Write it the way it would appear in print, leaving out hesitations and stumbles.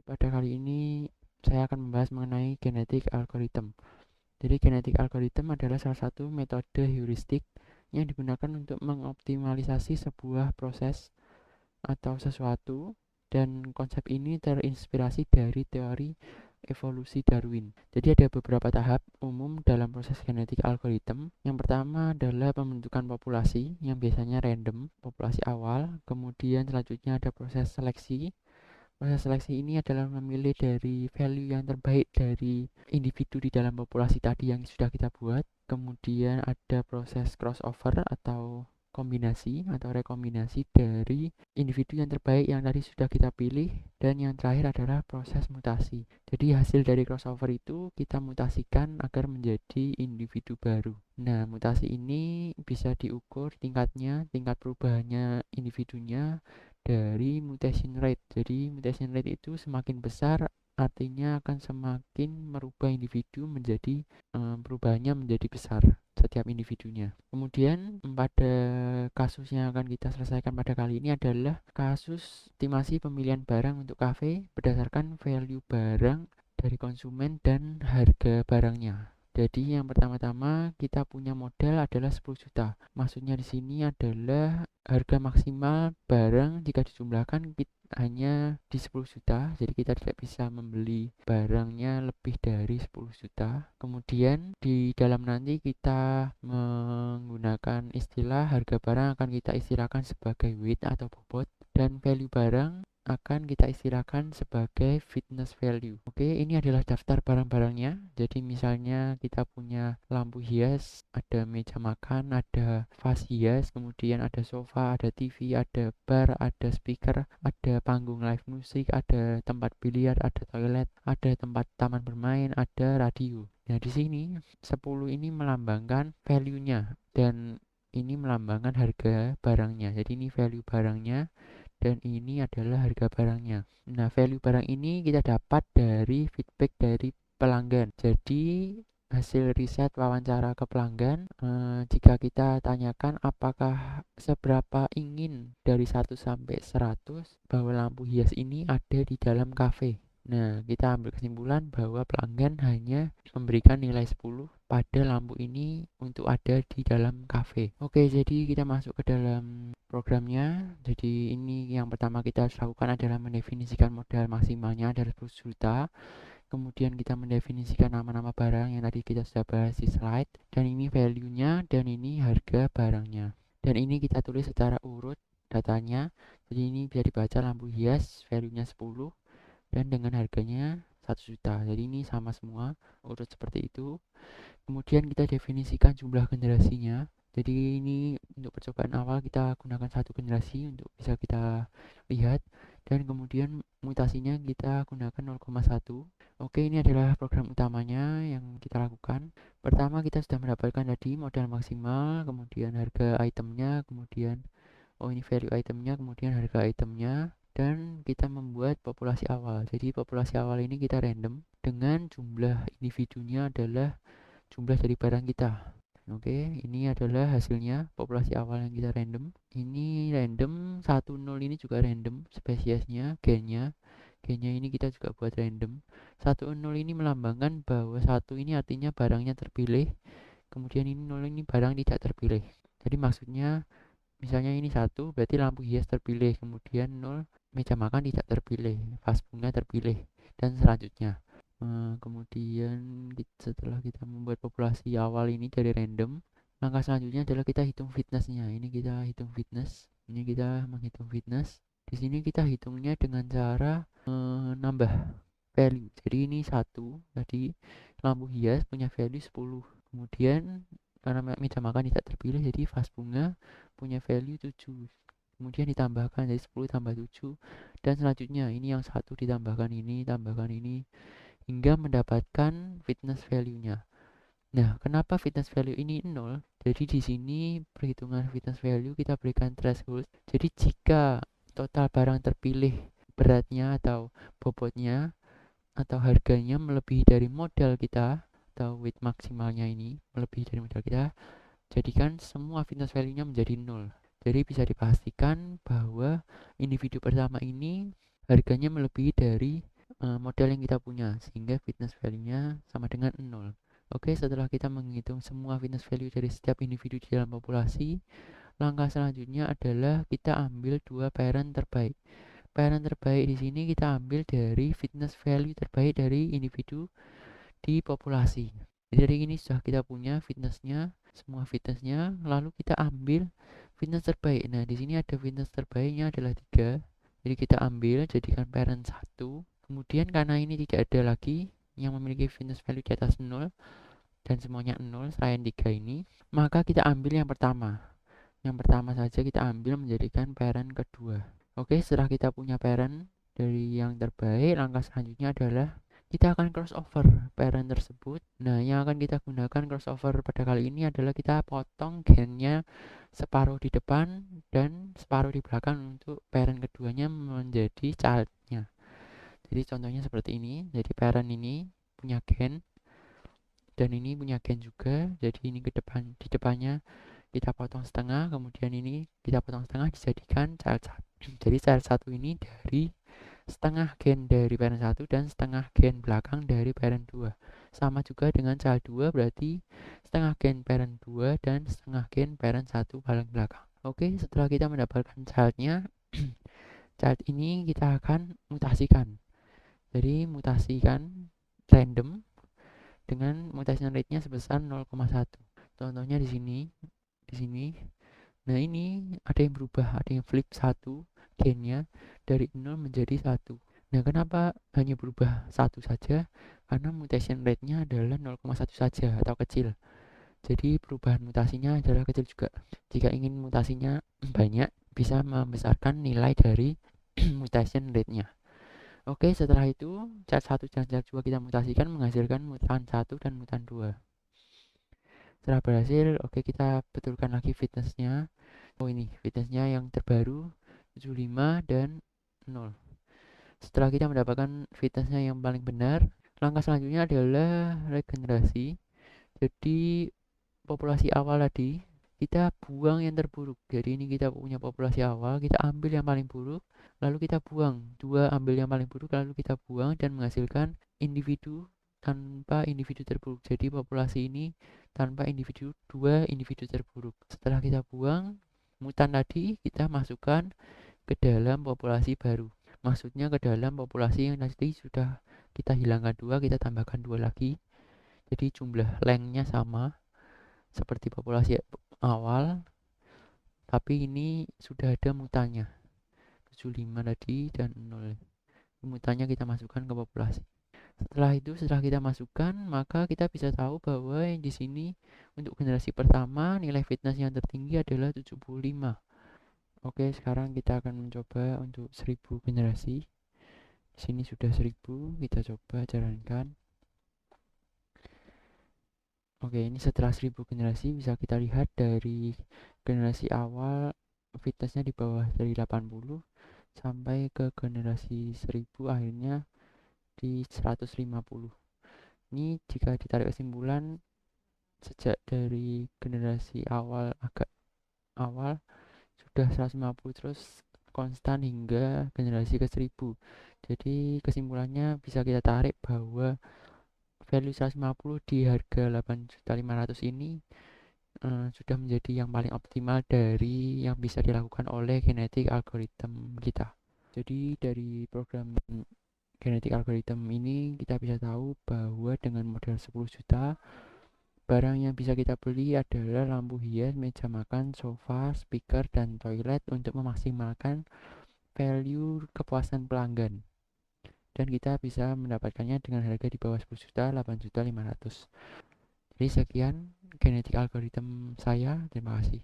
Pada kali ini saya akan membahas mengenai genetic algorithm. Jadi genetic algorithm adalah salah satu metode heuristik yang digunakan untuk mengoptimalisasi sebuah proses atau sesuatu, dan konsep ini terinspirasi dari teori evolusi Darwin. Jadi ada beberapa tahap umum dalam proses genetik algorithm. Yang pertama adalah pembentukan populasi yang biasanya random, populasi awal. Kemudian selanjutnya ada proses seleksi. Proses seleksi ini adalah memilih dari value yang terbaik dari individu di dalam populasi tadi yang sudah kita buat. Kemudian ada proses crossover atau kombinasi atau rekombinasi dari individu yang terbaik yang tadi sudah kita pilih. Dan yang terakhir adalah proses mutasi. Jadi hasil dari crossover itu kita mutasikan agar menjadi individu baru. Nah, mutasi ini bisa diukur tingkatnya, tingkat perubahannya individunya dari mutation rate. Jadi mutation rate itu semakin besar artinya akan semakin merubah individu menjadi perubahannya menjadi besar setiap individunya. Kemudian pada kasus yang akan kita selesaikan pada kali ini adalah kasus estimasi pemilihan barang untuk kafe berdasarkan value barang dari konsumen dan harga barangnya. Jadi yang pertama-tama kita punya modal adalah 10 juta. Maksudnya di sini adalah harga maksimal barang jika dijumlahkan hanya di 10 juta. Jadi kita tidak bisa membeli barangnya lebih dari 10 juta. Kemudian di dalam nanti kita menggunakan istilah harga barang akan kita istilahkan sebagai weight atau bobot, dan value barang akan kita istilahkan sebagai fitness value. Oke, ini adalah daftar barang-barangnya. Jadi misalnya kita punya lampu hias, ada meja makan, ada vas hias, kemudian ada sofa, ada TV, ada bar, ada speaker, ada panggung live musik, ada tempat biliar, ada toilet, ada tempat taman bermain, ada radio. Nah, di sini 10 ini melambangkan value-nya dan ini melambangkan harga barangnya. Jadi ini value barangnya dan ini adalah harga barangnya. Nah, value barang ini kita dapat dari feedback dari pelanggan. Jadi hasil riset wawancara ke pelanggan, jika kita tanyakan apakah seberapa ingin dari 1 sampai 100 bahwa lampu hias ini ada di dalam kafe. Nah, kita ambil kesimpulan bahwa pelanggan hanya memberikan nilai 10 pada lampu ini untuk ada di dalam kafe. Oke, jadi kita masuk ke dalam programnya. Jadi ini yang pertama kita harus lakukan adalah mendefinisikan modal maksimalnya adalah 10 juta. Kemudian kita mendefinisikan nama-nama barang yang tadi kita sudah bahas di slide. Dan ini value-nya dan ini harga barangnya. Dan ini kita tulis secara urut datanya. Jadi ini bisa dibaca lampu hias value-nya 10 dan dengan harganya 1 juta. Jadi ini sama semua, urut seperti itu. Kemudian kita definisikan jumlah generasinya. Jadi ini untuk percobaan awal kita gunakan satu generasi untuk bisa kita lihat, dan kemudian mutasinya kita gunakan 0,1. Oke, ini adalah program utamanya yang kita lakukan. Pertama kita sudah mendapatkan tadi modal maksimal, kemudian harga itemnya, kemudian ini value itemnya, kemudian harga itemnya, dan kita membuat populasi awal. Jadi populasi awal ini kita random dengan jumlah individunya adalah jumlah dari barang kita. Oke, ini adalah hasilnya populasi awal yang kita random. Ini random, 10 ini juga random, spesiesnya, gennya. Gennya ini kita juga buat random. 10 ini melambangkan bahwa 1 ini artinya barangnya terpilih. Kemudian ini 0 ini barang tidak terpilih. Jadi maksudnya misalnya ini 1 berarti lampu hias terpilih. Kemudian 0 meja makan tidak terpilih, vas bunga terpilih, dan selanjutnya. Kemudian setelah kita membuat populasi awal ini dari random, langkah selanjutnya adalah kita hitung fitnessnya. Ini kita hitung fitness. Ini kita menghitung fitness. Di sini kita hitungnya dengan cara nambah value. Jadi ini 1, tadi lampu hias punya value 10. Kemudian karena meja makan tidak terpilih, jadi vas bunga punya value 7. Kemudian ditambahkan jadi 10 tambah 7, dan selanjutnya ini yang 1 ditambahkan ini, tambahkan ini, hingga mendapatkan fitness value-nya. Nah, kenapa fitness value ini 0? Jadi di sini perhitungan fitness value kita berikan threshold. Jadi jika total barang terpilih beratnya atau bobotnya atau harganya melebihi dari modal kita atau weight maksimalnya ini melebihi dari modal kita, jadikan semua fitness value-nya menjadi 0. Jadi bisa dipastikan bahwa individu pertama ini harganya melebihi dari model yang kita punya, sehingga fitness value-nya sama dengan 0. Oke, setelah kita menghitung semua fitness value dari setiap individu di dalam populasi, langkah selanjutnya adalah kita ambil dua parent terbaik. Parent terbaik di sini kita ambil dari fitness value terbaik dari individu di populasi. Jadi dari ini sudah kita punya fitnessnya, semua fitnessnya, lalu kita ambil fitness terbaik. Nah, di sini ada fitness terbaiknya adalah 3. Jadi kita ambil, jadikan parent 1. Kemudian karena ini tidak ada lagi yang memiliki fitness value di atas 0 dan semuanya 0 selain 3 ini, maka kita ambil yang pertama. Yang pertama saja kita ambil menjadikan parent kedua. Oke, setelah kita punya parent dari yang terbaik, langkah selanjutnya adalah kita akan crossover parent tersebut. Nah, yang akan kita gunakan crossover pada kali ini adalah kita potong gennya separuh di depan dan separuh di belakang untuk parent keduanya menjadi childnya. Jadi contohnya seperti ini. Jadi parent ini punya gen dan ini punya gen juga. Jadi ini ke depan, di depannya kita potong setengah, kemudian ini kita potong setengah dijadikan child 1. Jadi child 1 ini dari setengah gen dari parent 1 dan setengah gen belakang dari parent 2. Sama juga dengan child 2 berarti setengah gen parent 2 dan setengah gen parent 1 paling belakang. Oke, setelah kita mendapatkan childnya, child ini kita akan mutasikan. Jadi mutasikan random dengan mutation rate-nya sebesar 0,1. Contohnya di sini, di sini. Nah, ini ada yang berubah, ada yang flip 1 gennya dari 0 menjadi 1. Nah, kenapa hanya berubah 1 saja? Karena mutation rate-nya adalah 0,1 saja atau kecil. Jadi perubahan mutasinya adalah kecil juga. Jika ingin mutasinya banyak, bisa membesarkan nilai dari mutation rate-nya. Oke, setelah itu chart 1 dan chart 2 kita mutasikan menghasilkan mutan 1 dan mutan 2. Setelah berhasil, oke, kita betulkan lagi fitnessnya. Oh, ini fitnessnya yang terbaru 75 dan 0. Setelah kita mendapatkan fitnessnya yang paling benar, langkah selanjutnya adalah regenerasi. Jadi populasi awal tadi kita buang yang terburuk. Jadi ini kita punya populasi awal, kita ambil yang paling buruk, lalu kita buang. Dua ambil yang paling buruk, lalu kita buang dan menghasilkan individu tanpa individu terburuk. Jadi populasi ini tanpa individu, dua individu terburuk. Setelah kita buang mutan tadi, kita masukkan ke dalam populasi baru. Maksudnya ke dalam populasi yang tadi sudah kita hilangkan 2, kita tambahkan 2 lagi. Jadi jumlah lengthnya sama seperti populasi awal, tapi ini sudah ada mutannya 75 tadi dan 0. Mutannya kita masukkan ke populasi. Setelah itu, setelah kita masukkan, maka kita bisa tahu bahwa yang di sini untuk generasi pertama nilai fitness yang tertinggi adalah 75. Oke, sekarang kita akan mencoba untuk 1000 generasi. Di sini sudah 1000, kita coba jalankan. Oke, ini setelah 1000 generasi bisa kita lihat dari generasi awal fitnessnya di bawah dari 80 sampai ke generasi 1000 akhirnya di 150. Ini jika ditarik kesimpulan sejak dari generasi awal agak awal sudah 150 terus konstan hingga generasi ke 1000. Jadi kesimpulannya bisa kita tarik bahwa value 150 di harga 8.500.000 ini sudah menjadi yang paling optimal dari yang bisa dilakukan oleh genetik algorithm kita. Jadi dari program genetik algorithm ini kita bisa tahu bahwa dengan modal 10 juta barang yang bisa kita beli adalah lampu hias, meja makan, sofa, speaker, dan toilet untuk memaksimalkan value kepuasan pelanggan. Dan kita bisa mendapatkannya dengan harga di bawah 10 juta, 8.500.000. Jadi sekian genetik algorithm saya. Terima kasih.